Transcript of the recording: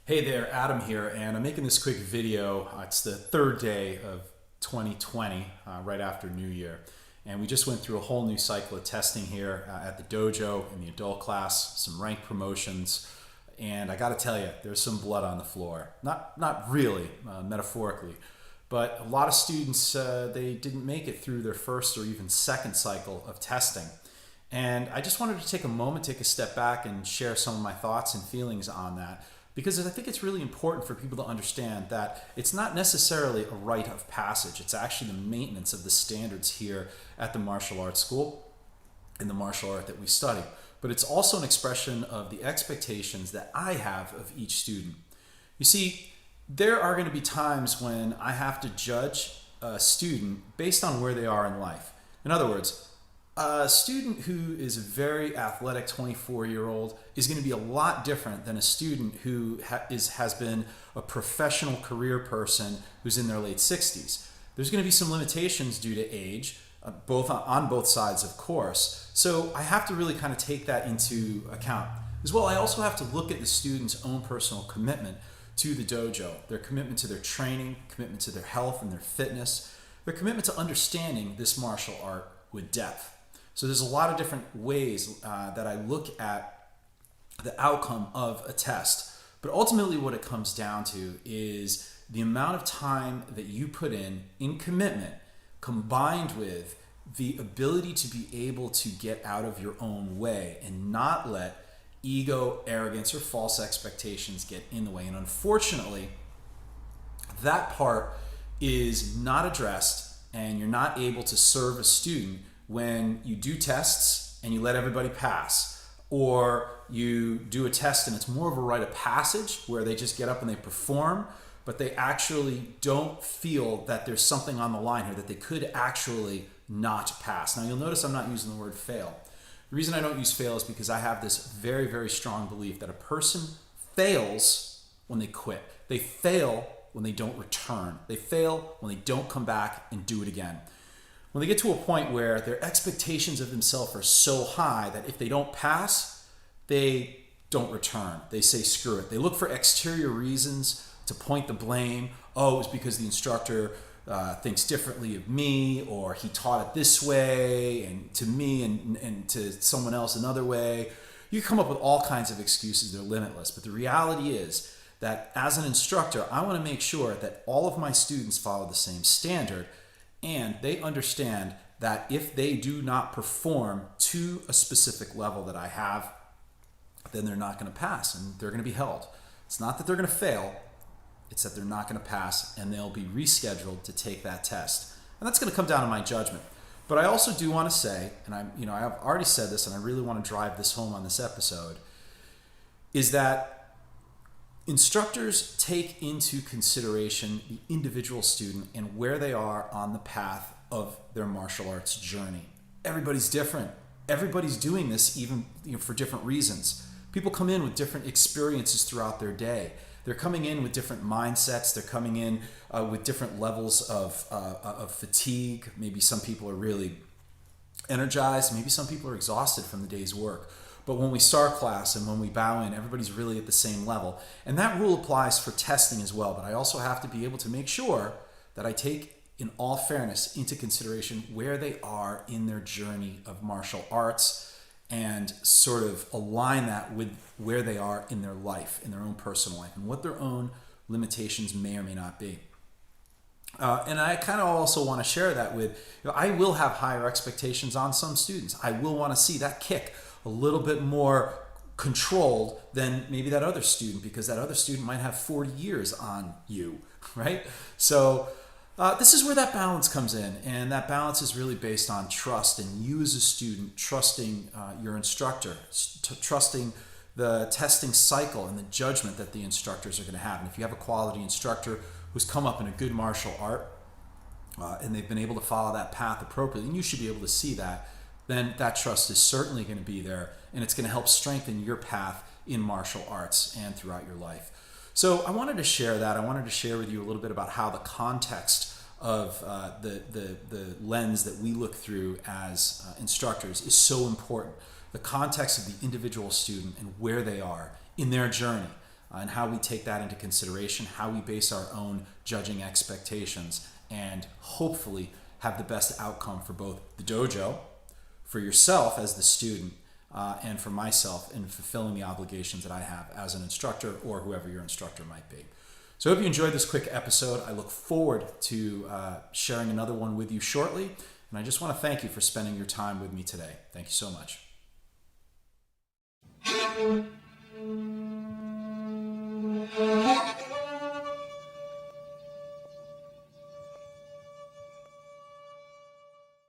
Hey there, Adam here, and I'm making this quick video. It's the third day of 2020, right after New Year. And we just went through a whole new cycle of testing here at the dojo in the adult class, some rank promotions, and I gotta tell you, there's some blood on the floor. Not really, metaphorically, but a lot of students, they didn't make it through their first or even second cycle of testing. And I just wanted to take a moment, take a step back and share some of my thoughts and feelings on that. Because I think it's really important for people to understand that it's not necessarily a rite of passage. It's actually the maintenance of the standards here at the martial arts school in the martial art that we study. But it's also an expression of the expectations that I have of each student. You see, there are going to be times when I have to judge a student based on where they are in life. In other words, a student who is a very athletic 24-year-old is going to be a lot different than a student who has been a professional career person who's in their late 60s. There's going to be some limitations due to age, on both sides, of course. So I have to really kind of take that into account. As well, I also have to look at the student's own personal commitment to the dojo, their commitment to their training, commitment to their health and their fitness, their commitment to understanding this martial art with depth. So there's a lot of different ways that I look at the outcome of a test. But ultimately what it comes down to is the amount of time that you put in commitment, combined with the ability to be able to get out of your own way and not let ego, arrogance, or false expectations get in the way. And unfortunately, that part is not addressed, and you're not able to serve a student when you do tests and you let everybody pass, or you do a test and it's more of a rite of passage where they just get up and they perform, but they actually don't feel that there's something on the line here, that they could actually not pass. Now you'll notice I'm not using the word fail. The reason I don't use fail is because I have this very, very strong belief that a person fails when they quit. They fail when they don't return. They fail when they don't come back and do it again. When they get to a point where their expectations of themselves are so high that if they don't pass, they don't return. They say screw it. They look for exterior reasons to point the blame. Oh, it was because the instructor thinks differently of me, or he taught it this way and to me and to someone else another way. You come up with all kinds of excuses. They're limitless. But the reality is that as an instructor, I want to make sure that all of my students follow the same standard, and they understand that if they do not perform to a specific level that I have, then they're not going to pass and they're going to be held. It's not that they're going to fail, it's that they're not going to pass, and they'll be rescheduled to take that test. And that's going to come down to my judgment. But I also do want to say, and I've already said this and I really want to drive this home on this episode, is that instructors take into consideration the individual student and where they are on the path of their martial arts journey. Everybody's different. Everybody's doing this even for different reasons. People come in with different experiences throughout their day. They're coming in with different mindsets. They're coming in with different levels of fatigue. Maybe some people are really energized. Maybe some people are exhausted from the day's work. But when we start class and when we bow in, everybody's really at the same level. And that rule applies for testing as well. But I also have to be able to make sure that I take, in all fairness, into consideration where they are in their journey of martial arts and sort of align that with where they are in their life, in their own personal life, and what their own limitations may or may not be. And I kind of also want to share that with, I will have higher expectations on some students. I will want to see that kick a little bit more controlled than maybe that other student, because that other student might have 40 years on you, right? So this is where that balance comes in, and that balance is really based on trust, and you as a student trusting your instructor, trusting the testing cycle and the judgment that the instructors are going to have. And if you have a quality instructor who's come up in a good martial art and they've been able to follow that path appropriately, and you should be able to see that, then that trust is certainly going to be there, and it's going to help strengthen your path in martial arts and throughout your life. So I wanted to share that. I wanted to share with you a little bit about how the context of the lens that we look through as instructors is so important. The context of the individual student and where they are in their journey. and how we take that into consideration, how we base our own judging expectations, and hopefully have the best outcome for both the dojo, for yourself as the student, and for myself in fulfilling the obligations that I have as an instructor or whoever your instructor might be. So I hope you enjoyed this quick episode. I look forward to sharing another one with you shortly. And I just want to thank you for spending your time with me today. Thank you so much.